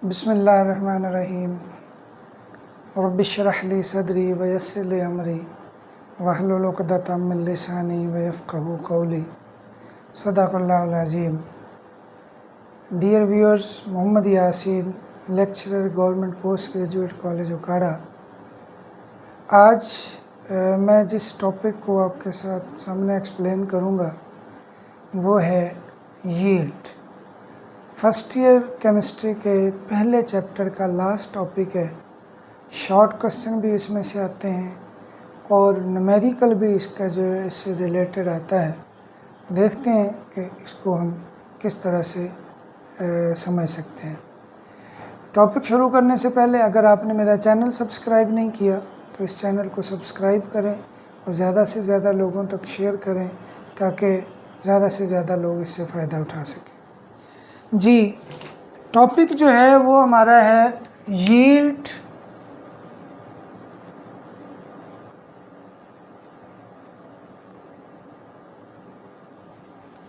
बिस्मिल्लाहिर्रहमानिर्रहीम। रब्बिश्रह ली सदरी वयस्सिर ली अमरी वहलुल उक़दतम मिन लिसानी यफ़क़हू क़ौली। सदक़ल्लाहुल अज़ीम। Dear viewers, Mohammad Yasin, lecturer, government post graduate college Okara. आज मैं जिस टॉपिक को आपके साथ सामने एक्सप्लेन करूँगा वो है यील्ड। फर्स्ट ईयर केमिस्ट्री के पहले चैप्टर का लास्ट टॉपिक है। शॉर्ट क्वेश्चन भी इसमें से आते हैं और न्यूमेरिकल भी इसका जो है इससे रिलेटेड आता है। देखते हैं कि इसको हम किस तरह से समझ सकते हैं। टॉपिक शुरू करने से पहले अगर आपने मेरा चैनल सब्सक्राइब नहीं किया तो इस चैनल को सब्सक्राइब करें और ज़्यादा से ज़्यादा लोगों तक शेयर करें ताकि ज़्यादा से ज़्यादा लोग इससे फ़ायदा उठा सकें। जी, टॉपिक जो है वो हमारा है यील्ड।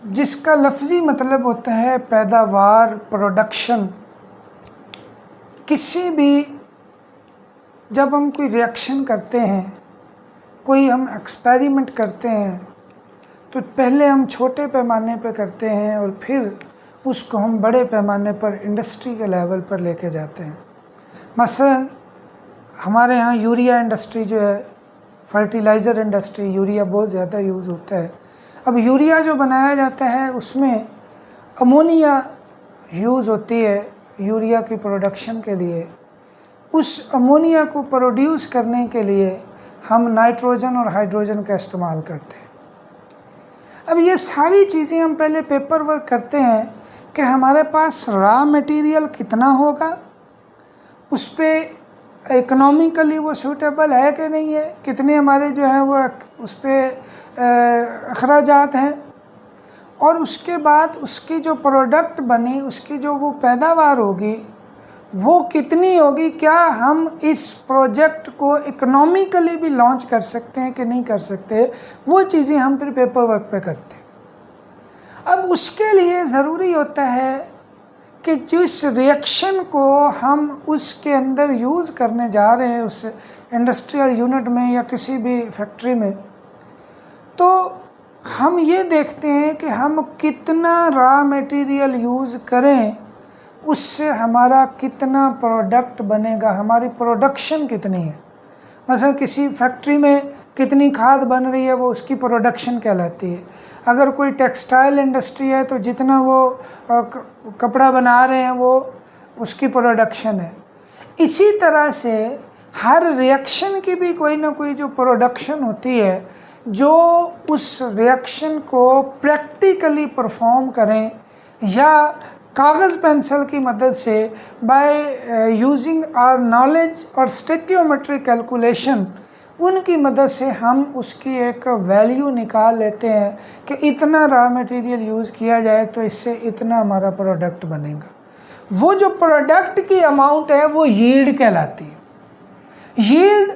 जिसका लफ्ज़ी मतलब होता है पैदावार, प्रोडक्शन। किसी भी जब हम कोई रिएक्शन करते हैं, कोई हम एक्सपेरिमेंट करते हैं तो पहले हम छोटे पैमाने पर करते हैं और फिर उसको हम बड़े पैमाने पर इंडस्ट्री के लेवल पर लेके जाते हैं। मसलन हमारे यहाँ यूरिया इंडस्ट्री जो है, फर्टिलाइज़र इंडस्ट्री, यूरिया बहुत ज़्यादा यूज़ होता है। अब यूरिया जो बनाया जाता है उसमें अमोनिया यूज़ होती है यूरिया की प्रोडक्शन के लिए। उस अमोनिया को प्रोड्यूस करने के लिए हम नाइट्रोजन और हाइड्रोजन का इस्तेमाल करते हैं। अब ये सारी चीज़ें हम पहले पेपर वर्क करते हैं कि हमारे पास रॉ मटेरियल कितना होगा, उस पर इकोनॉमिकली वो सूटेबल है कि नहीं है, कितने हमारे जो है वो उस पर अखराजात हैं, और उसके बाद उसकी जो प्रोडक्ट बनी, उसकी जो वो पैदावार होगी वो कितनी होगी, क्या हम इस प्रोजेक्ट को इकोनॉमिकली भी लॉन्च कर सकते हैं कि नहीं कर सकते, वो चीज़ें हम फिर पेपर वर्क पे करते हैं। अब उसके लिए ज़रूरी होता है कि जिस रिएक्शन को हम उसके अंदर यूज़ करने जा रहे हैं उस इंडस्ट्रियल यूनिट में या किसी भी फैक्ट्री में, तो हम ये देखते हैं कि हम कितना रॉ मटेरियल यूज़ करें, उससे हमारा कितना प्रोडक्ट बनेगा, हमारी प्रोडक्शन कितनी है। मतलब किसी फैक्ट्री में कितनी खाद बन रही है वो उसकी प्रोडक्शन कहलाती है। अगर कोई टेक्सटाइल इंडस्ट्री है तो जितना वो कपड़ा बना रहे हैं वो उसकी प्रोडक्शन है। इसी तरह से हर रिएक्शन की भी कोई ना कोई जो प्रोडक्शन होती है, जो उस रिएक्शन को प्रैक्टिकली परफॉर्म करें या कागज़ पेंसिल की मदद से बाय यूजिंग आवर नॉलेज और स्टेकियोमेट्री कैलकुलेशन, उनकी मदद से हम उसकी एक वैल्यू निकाल लेते हैं कि इतना रॉ मटेरियल यूज़ किया जाए तो इससे इतना हमारा प्रोडक्ट बनेगा। वो जो प्रोडक्ट की अमाउंट है वो यील्ड कहलाती है। यील्ड,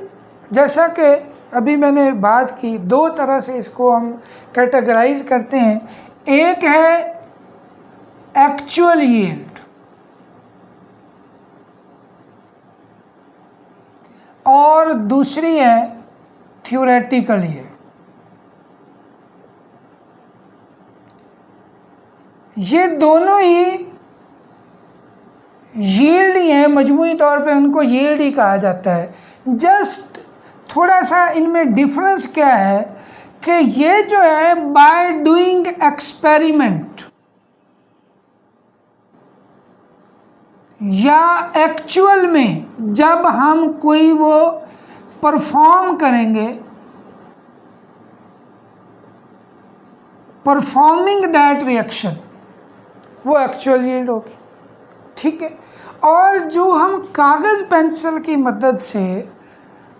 जैसा कि अभी मैंने बात की, दो तरह से इसको हम कैटेगराइज करते हैं। एक है एक्चुअल यील्ड और दूसरी है थ्योरेटिकल यील्ड। ये दोनों ही यील्ड ही हैं, मजमूई तौर पे उनको यील्ड ही कहा जाता है। जस्ट थोड़ा सा इनमें डिफरेंस क्या है कि ये जो है बाय डूइंग एक्सपेरिमेंट या एक्चुअल में जब हम कोई वो परफॉर्म करेंगे, परफॉर्मिंग दैट रिएक्शन, वो एक्चुअल यील्ड होगी। ठीक है। और जो हम कागज़ पेंसिल की मदद से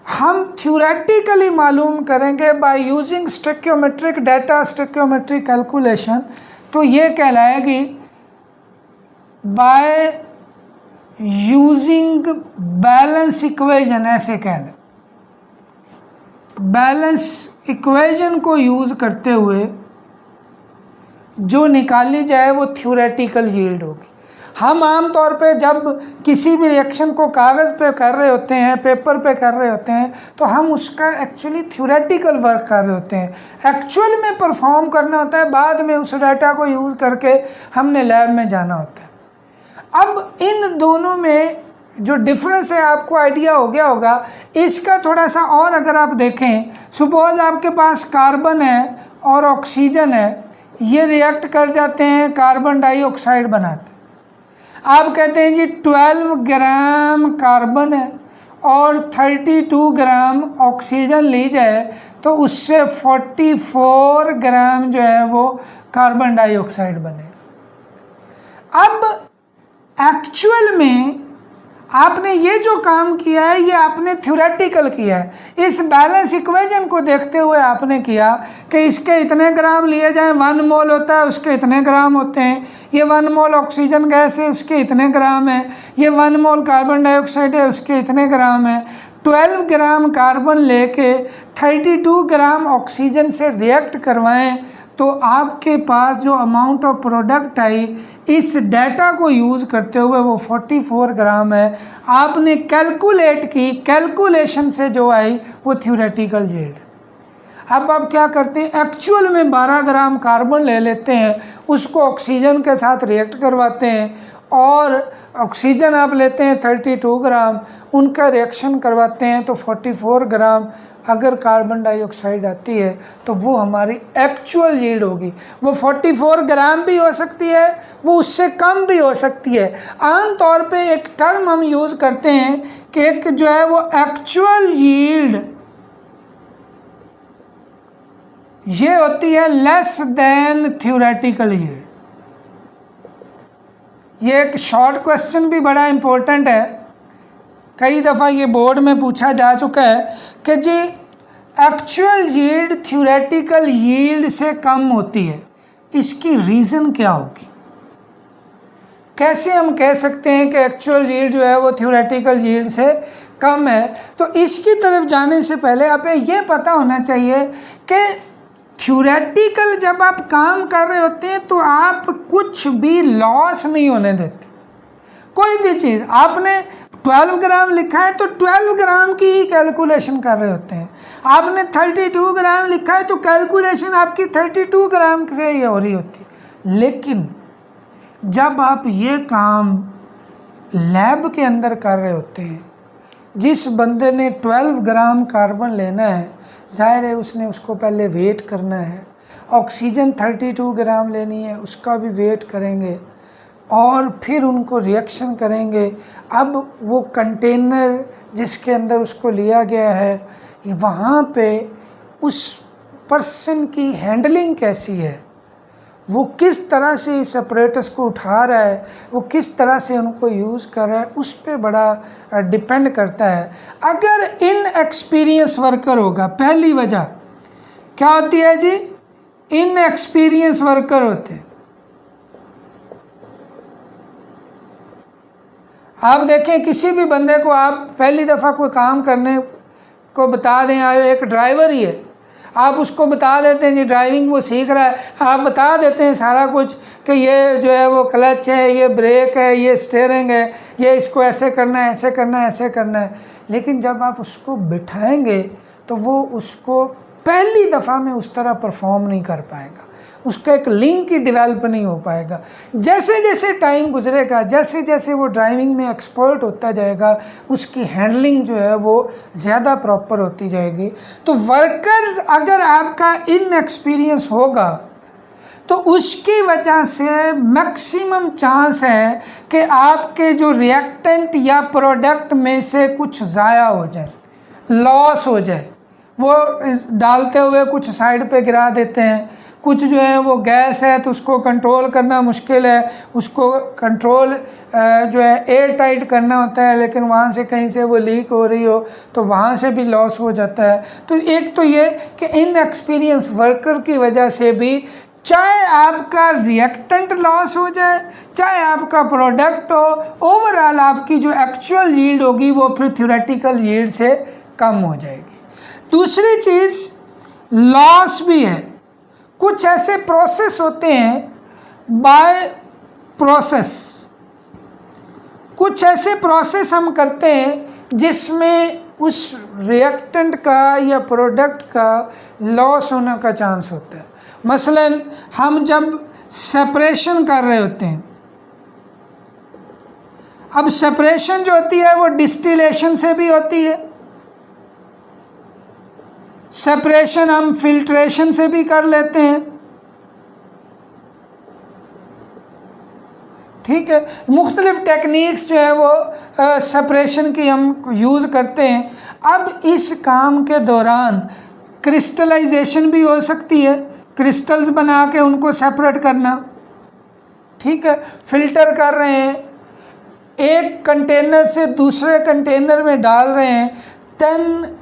हम थ्योरेटिकली मालूम करेंगे बाय यूजिंग स्टेकियोमेट्रिक डाटा, स्टेकियोमेट्रिक कैलकुलेशन, तो ये कहलाएगी बाय यूजिंग बैलेंस इक्वेशन। ऐसे कह लें, बैलेंस इक्वेशन को यूज़ करते हुए जो निकाली जाए वो थ्योरेटिकल यील्ड होगी। हम आम तौर पे जब किसी भी रिएक्शन को कागज़ पे कर रहे होते हैं, पेपर पे कर रहे होते हैं, तो हम उसका एक्चुअली थ्योरेटिकल वर्क कर रहे होते हैं। एक्चुअल में परफॉर्म करना होता है, बाद में उस डाटा को यूज़ करके हमने लैब में जाना होता है। अब इन दोनों में जो डिफरेंस है आपको आइडिया हो गया होगा। इसका थोड़ा सा और अगर आप देखें, सपोज आपके पास कार्बन है और ऑक्सीजन है, ये रिएक्ट कर जाते हैं, कार्बन डाइऑक्साइड बनाते हैं। आप कहते हैं जी 12 ग्राम कार्बन है और 32 ग्राम ऑक्सीजन ली जाए तो उससे 44 ग्राम जो है वो कार्बन डाइऑक्साइड बने। अब एक्चुअल में आपने ये जो काम किया है ये आपने थ्योरेटिकल किया है। इस बैलेंस इक्वेशन को देखते हुए आपने किया कि इसके इतने ग्राम लिए जाएं, 1 मोल होता है उसके इतने ग्राम होते हैं, ये 1 मोल ऑक्सीजन गैस है उसके इतने ग्राम है, ये 1 मोल कार्बन डाइऑक्साइड है उसके इतने ग्राम है। 12 ग्राम कार्बन लेके 32 ग्राम ऑक्सीजन से रिएक्ट करवाएं तो आपके पास जो अमाउंट ऑफ प्रोडक्ट आई इस डाटा को यूज़ करते हुए वो 44 ग्राम है। आपने कैलकुलेट की, कैलकुलेशन से जो आई वो थ्योरेटिकल यील्ड। अब आप क्या करते हैं, एक्चुअल में 12 ग्राम कार्बन ले लेते हैं, उसको ऑक्सीजन के साथ रिएक्ट करवाते हैं और ऑक्सीजन आप लेते हैं 32 ग्राम, उनका रिएक्शन करवाते हैं तो 44 ग्राम अगर कार्बन डाइऑक्साइड आती है तो वो हमारी एक्चुअल यील्ड होगी। वो 44 ग्राम भी हो सकती है, वो उससे कम भी हो सकती है। आम तौर पे एक टर्म हम यूज़ करते हैं कि एक जो है वो एक्चुअल यील्ड ये होती है लेस देन थ्योरेटिकल यील्ड। ये एक शॉर्ट क्वेश्चन भी बड़ा इम्पोर्टेंट है, कई दफ़ा ये बोर्ड में पूछा जा चुका है कि जी एक्चुअल यील्ड थ्योरेटिकल यील्ड से कम होती है, इसकी रीज़न क्या होगी? कैसे हम कह सकते हैं कि एक्चुअल यील्ड जो है वो थ्योरेटिकल यील्ड से कम है? तो इसकी तरफ जाने से पहले आप ये पता होना चाहिए कि थ्योरेटिकल जब आप काम कर रहे होते हैं तो आप कुछ भी लॉस नहीं होने देते। कोई भी चीज़ आपने 12 ग्राम लिखा है तो 12 ग्राम की ही कैलकुलेशन कर रहे होते हैं। आपने 32 ग्राम लिखा है तो कैलकुलेशन आपकी 32 ग्राम से ही हो रही होती है। लेकिन जब आप ये काम लैब के अंदर कर रहे होते हैं, जिस बंदे ने 12 ग्राम कार्बन लेना है, जाहिर है उसने उसको पहले वेट करना है, ऑक्सीजन 32 ग्राम लेनी है उसका भी वेट करेंगे और फिर उनको रिएक्शन करेंगे। अब वो कंटेनर जिसके अंदर उसको लिया गया है, वहाँ पे उस पर्सन की हैंडलिंग कैसी है, वो किस तरह से इस अपरेटस को उठा रहा है, वो किस तरह से उनको यूज़ कर रहा है, उस पर बड़ा डिपेंड करता है। अगर इन एक्सपीरियंस वर्कर होगा, पहली वजह क्या होती है जी, इन एक्सपीरियंस वर्कर होते हैं। आप देखें किसी भी बंदे को आप पहली दफ़ा कोई काम करने को बता दें, आए एक ड्राइवर ही है, आप उसको बता देते हैं जी ड्राइविंग वो सीख रहा है, आप बता देते हैं सारा कुछ कि ये जो है वो क्लच है, ये ब्रेक है, ये स्टीयरिंग है, ये इसको ऐसे करना है, ऐसे करना है, ऐसे करना है। लेकिन जब आप उसको बिठाएंगे तो वो उसको पहली दफ़ा में उस तरह परफॉर्म नहीं कर पाएगा, उसका एक लिंक ही डेवलप नहीं हो पाएगा। जैसे जैसे टाइम गुजरेगा, जैसे जैसे वो ड्राइविंग में एक्सपर्ट होता जाएगा, उसकी हैंडलिंग जो है वो ज़्यादा प्रॉपर होती जाएगी। तो वर्कर्स अगर आपका इनएक्सपीरियंस होगा तो उसकी वजह से मैक्सिमम चांस है कि आपके जो रिएक्टेंट या प्रोडक्ट में से कुछ ज़ाया हो जाए, लॉस हो जाए। वो डालते हुए कुछ साइड पे गिरा देते हैं, कुछ जो है वो गैस है तो उसको कंट्रोल करना मुश्किल है, उसको कंट्रोल जो है एयर टाइट करना होता है, लेकिन वहाँ से कहीं से वो लीक हो रही हो तो वहाँ से भी लॉस हो जाता है। तो एक तो ये कि इनएक्सपीरियंस वर्कर की वजह से भी, चाहे आपका रिएक्टेंट लॉस हो जाए, चाहे आपका प्रोडक्ट हो, ओवरऑल आपकी जो एक्चुअल यील्ड होगी वो फिर थ्योरेटिकल यील्ड से कम हो जाएगी। दूसरी चीज़ लॉस भी है। कुछ ऐसे प्रोसेस होते हैं बाय प्रोसेस, कुछ ऐसे प्रोसेस हम करते हैं जिसमें उस रिएक्टेंट का या प्रोडक्ट का लॉस होने का चांस होता है। मसलन हम जब सेपरेशन कर रहे होते हैं, अब सेपरेशन जो होती है वो डिस्टिलेशन से भी होती है, सेपरेशन हम फिल्ट्रेशन से भी कर लेते हैं, ठीक है। मुख्तलिफ टेक्निक्स जो है वो सेपरेशन की हम यूज़ करते हैं। अब इस काम के दौरान क्रिस्टलाइजेशन भी हो सकती है, क्रिस्टल्स बना के उनको सेपरेट करना, ठीक है। फिल्टर कर रहे हैं, एक कंटेनर से दूसरे कंटेनर में डाल रहे हैं, देन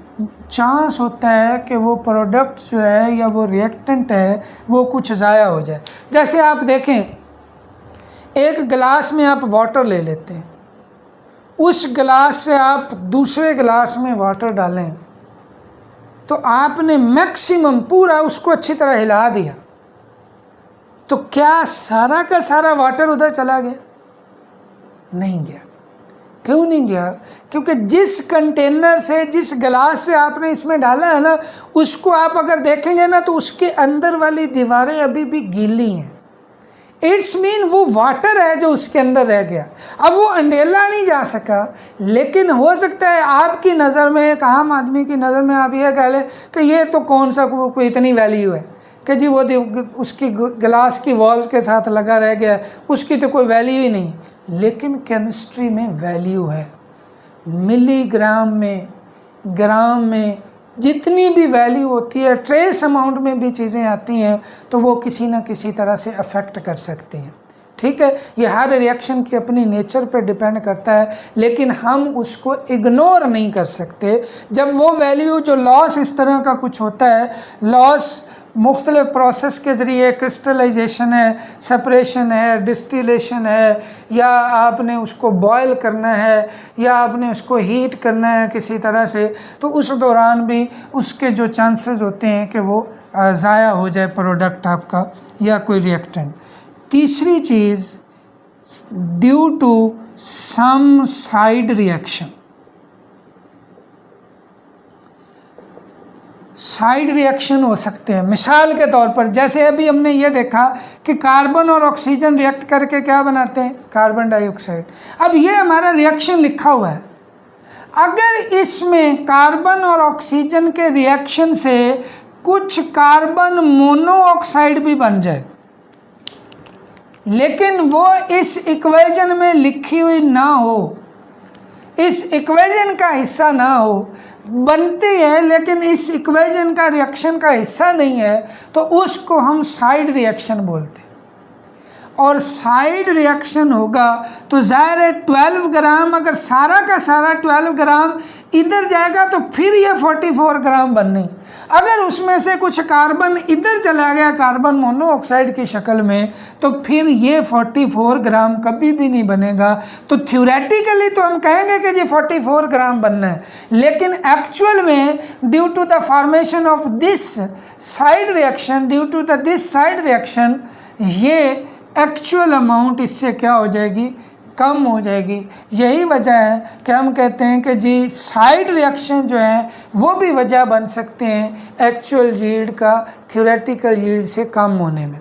चांस होता है कि वो प्रोडक्ट जो है या वो रिएक्टेंट है वो कुछ ज़ाया हो जाए। जैसे आप देखें, एक गिलास में आप वाटर ले लेते हैं, उस गिलास से आप दूसरे गिलास में वाटर डालें तो आपने मैक्सिमम पूरा उसको अच्छी तरह हिला दिया, तो क्या सारा का सारा वाटर उधर चला गया? नहीं गया। क्यों नहीं गया? क्योंकि जिस कंटेनर से, जिस गिलास से आपने इसमें डाला है ना, उसको आप अगर देखेंगे ना तो उसके अंदर वाली दीवारें अभी भी गीली हैं। इट्स मीन वो वाटर है जो उसके अंदर रह गया। अब वो अंडेला नहीं जा सका, लेकिन हो सकता है आपकी नज़र में, एक आम आदमी की नज़र में आप ये कह लें कि ये तो कौन सा कोई इतनी वैल्यू है कि जी वो उसकी गिलास की वॉल्स के साथ लगा रह गया, उसकी तो कोई वैल्यू ही नहीं। लेकिन केमिस्ट्री में वैल्यू है, मिलीग्राम में, ग्राम में, जितनी भी वैल्यू होती है, ट्रेस अमाउंट में भी चीज़ें आती हैं तो वो किसी न किसी तरह से अफेक्ट कर सकती हैं, ठीक है। ये हर रिएक्शन की अपनी नेचर पे डिपेंड करता है, लेकिन हम उसको इग्नोर नहीं कर सकते। जब वो वैल्यू जो लॉस इस तरह का कुछ होता है, लॉस मुख्तलिफ प्रोसेस के ज़रिए, क्रिस्टलाइजेशन है, सेपरेशन है, डिस्टिलेशन है, या आपने उसको बॉयल करना है, या आपने उसको हीट करना है किसी तरह से, तो उस दौरान भी उसके जो चांसेस होते हैं कि वो ज़ाया हो जाए प्रोडक्ट आपका या कोई रिएक्टेंट। तीसरी चीज़, due to some side reaction. Side reaction हो सकते हैं। मिसाल के तौर पर जैसे अभी हमने ये देखा कि कार्बन और ऑक्सीजन रिएक्ट करके क्या बनाते हैं? Carbon dioxide. अब ये हमारा रिएक्शन लिखा हुआ है, अगर इसमें कार्बन और ऑक्सीजन के रिएक्शन से कुछ कार्बन मोनोऑक्साइड भी बन जाए, लेकिन वो इस इक्वेशन में लिखी हुई ना हो, इस इक्वेशन का हिस्सा ना हो, बनती है लेकिन इस इक्वेशन का रिएक्शन का हिस्सा नहीं है, तो उसको हम साइड रिएक्शन बोलते हैं। और साइड रिएक्शन होगा तो ज़ाहिर है 12 ग्राम, अगर सारा का सारा 12 ग्राम इधर जाएगा तो फिर ये 44 ग्राम बनने। अगर उसमें से कुछ कार्बन इधर चला गया कार्बन मोनोऑक्साइड की शक्ल में, तो फिर ये 44 ग्राम कभी भी नहीं बनेगा। तो थ्योरेटिकली तो हम कहेंगे कि ये 44 ग्राम बनना है, लेकिन एक्चुअल में due to the formation of this side reaction, due to the this side reaction, ये एक्चुअल अमाउंट इससे क्या हो जाएगी? कम हो जाएगी। यही वजह है कि हम कहते हैं कि जी साइड रिएक्शन जो है वो भी वजह बन सकते हैं एक्चुअल यील्ड का थ्योरेटिकल यील्ड से कम होने में।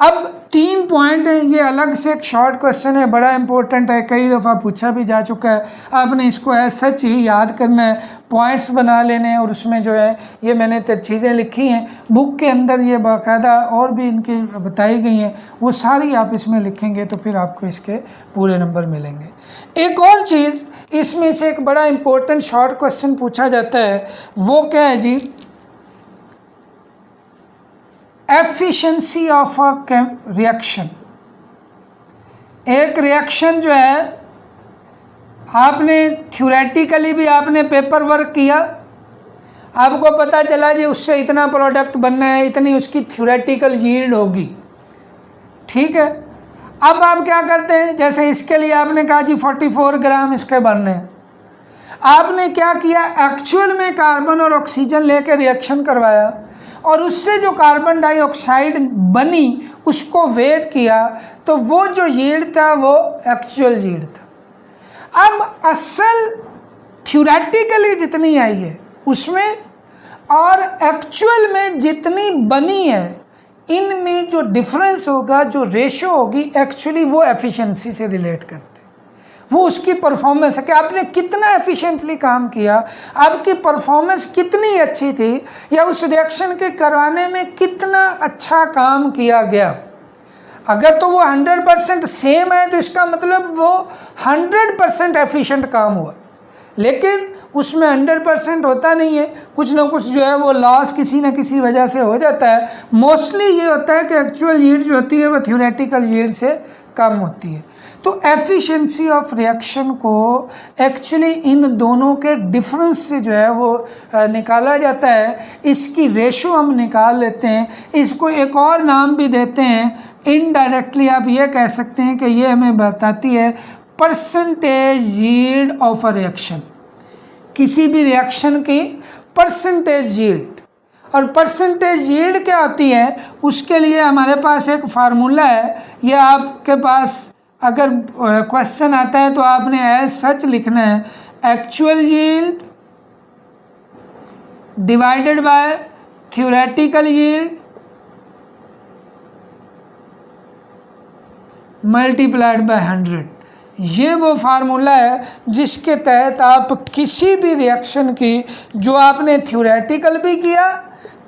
अब 3 पॉइंट हैं, ये अलग से एक शॉर्ट क्वेश्चन है, बड़ा इंपॉर्टेंट है, कई दफ़ा पूछा भी जा चुका है। आपने इसको सच ही याद करना है, पॉइंट्स बना लेने हैं, और उसमें जो है ये मैंने चीज़ें लिखी हैं बुक के अंदर, ये बाकायदा और भी इनकी बताई गई हैं, वो सारी आप इसमें लिखेंगे तो फिर आपको इसके पूरे नंबर मिलेंगे। एक और चीज़ इसमें से एक बड़ा इंपॉर्टेंट शॉर्ट क्वेश्चन पूछा जाता है, वो क्या है जी? Efficiency of a reaction. एक रिएक्शन जो है, आपने थ्योरेटिकली भी आपने पेपर वर्क किया, आपको पता चला जी उससे इतना प्रोडक्ट बनना है, इतनी उसकी थ्योरेटिकल यील्ड होगी, ठीक है। अब आप क्या करते हैं? जैसे इसके लिए आपने कहा जी 44 ग्राम इसके बनने हैं, आपने क्या किया? एक्चुअल में कार्बन और ऑक्सीजन लेके रिएक्शन करवाया, और उससे जो कार्बन डाइऑक्साइड बनी उसको वेट किया, तो वो जो यील्ड था वो एक्चुअल यील्ड था। अब असल थ्योरेटिकली जितनी आई है उसमें और एक्चुअल में जितनी बनी है, इनमें जो डिफरेंस होगा, जो रेशो होगी, एक्चुअली वो एफिशिएंसी से रिलेट करते हैं। वो उसकी परफॉर्मेंस है कि आपने कितना एफिशिएंटली काम किया, आपकी परफॉर्मेंस कितनी अच्छी थी, या उस रिएक्शन के करवाने में कितना अच्छा काम किया गया। अगर तो वो 100% सेम है तो इसका मतलब वो 100% एफिशिएंट काम हुआ, लेकिन उसमें 100% होता नहीं है, कुछ ना कुछ जो है वो लॉस किसी न किसी वजह से हो जाता है। मोस्टली ये होता है कि एक्चुअल यील्ड जो होती है वो थ्योरेटिकल यील्ड से कम होती है। तो एफिशिएंसी ऑफ रिएक्शन को एक्चुअली इन दोनों के डिफरेंस से जो है वो निकाला जाता है। इसकी रेशो हम निकाल लेते हैं, इसको एक और नाम भी देते हैं, इनडायरेक्टली आप ये कह सकते हैं कि ये हमें बताती है percentage yield of a reaction, किसी भी रिएक्शन की परसेंटेज यील्ड। और परसेंटेज यील्ड क्या होती है, उसके लिए हमारे पास एक फार्मूला है। ये आपके पास अगर क्वेश्चन आता है तो आपने एज सच लिखना है, actual yield divided by theoretical yield multiplied by 100। ये वो फार्मूला है जिसके तहत आप किसी भी रिएक्शन की, जो आपने थ्योरेटिकल भी किया,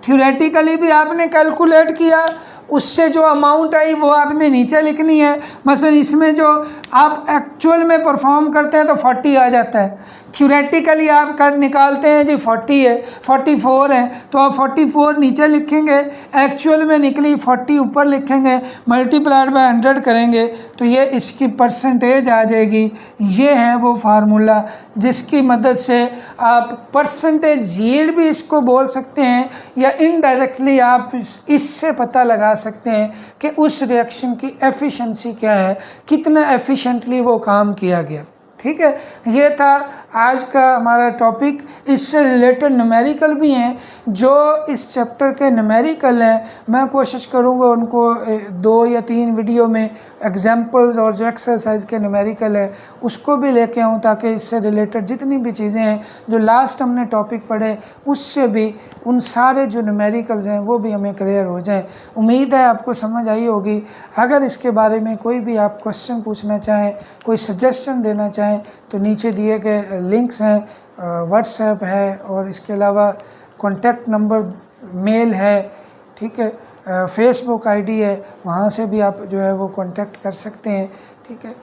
थ्योरेटिकली भी आपने कैलकुलेट किया, उससे जो अमाउंट आई वो आपने नीचे लिखनी है। मसलन इसमें जो आप एक्चुअल में परफॉर्म करते हैं तो 40 आ जाता है, थ्योरेटिकली आप कर निकालते हैं जी 40 है, 44 है, तो आप 44 नीचे लिखेंगे, एक्चुअल में निकली 40 ऊपर लिखेंगे, मल्टीप्लाइड बाय 100 करेंगे तो ये इसकी परसेंटेज आ जाएगी। ये है वो फार्मूला जिसकी मदद से आप परसेंटेज यील्ड भी इसको बोल सकते हैं, या इनडायरेक्टली आप इससे पता लगा सकते हैं कि उस रिएक्शन की एफिशिएंसी क्या है, कितना एफिशिएंटली वो काम किया गया। ठीक है, ये था आज का हमारा टॉपिक। इससे रिलेटेड न्यूमेरिकल भी हैं, जो इस चैप्टर के न्यूमेरिकल हैं, मैं कोशिश करूँगा उनको 2 या 3 वीडियो में एग्जांपल्स और जो एक्सरसाइज के न्यूमेरिकल है उसको भी लेके आऊँ, ताकि इससे रिलेटेड जितनी भी चीज़ें हैं जो लास्ट हमने टॉपिक पढ़े उससे भी उन सारे जो न्यूमेरिकल्स हैं वो भी हमें क्लियर हो जाए। उम्मीद है आपको समझ आई होगी। अगर इसके बारे में कोई भी आप क्वेश्चन पूछना चाहें, कोई सजेशन देना चाहें, तो नीचे दिए गए लिंक्स हैं, व्हाट्सएप है और इसके अलावा कॉन्टैक्ट नंबर, मेल है, ठीक है, फेसबुक आईडी है, वहाँ से भी आप जो है वो कांटेक्ट कर सकते हैं। ठीक है,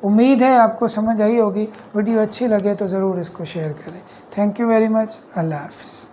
उम्मीद है आपको समझ आई होगी। वीडियो अच्छी लगे तो ज़रूर इसको शेयर करें। Thank you very much. अल्लाह हाफ़िज़।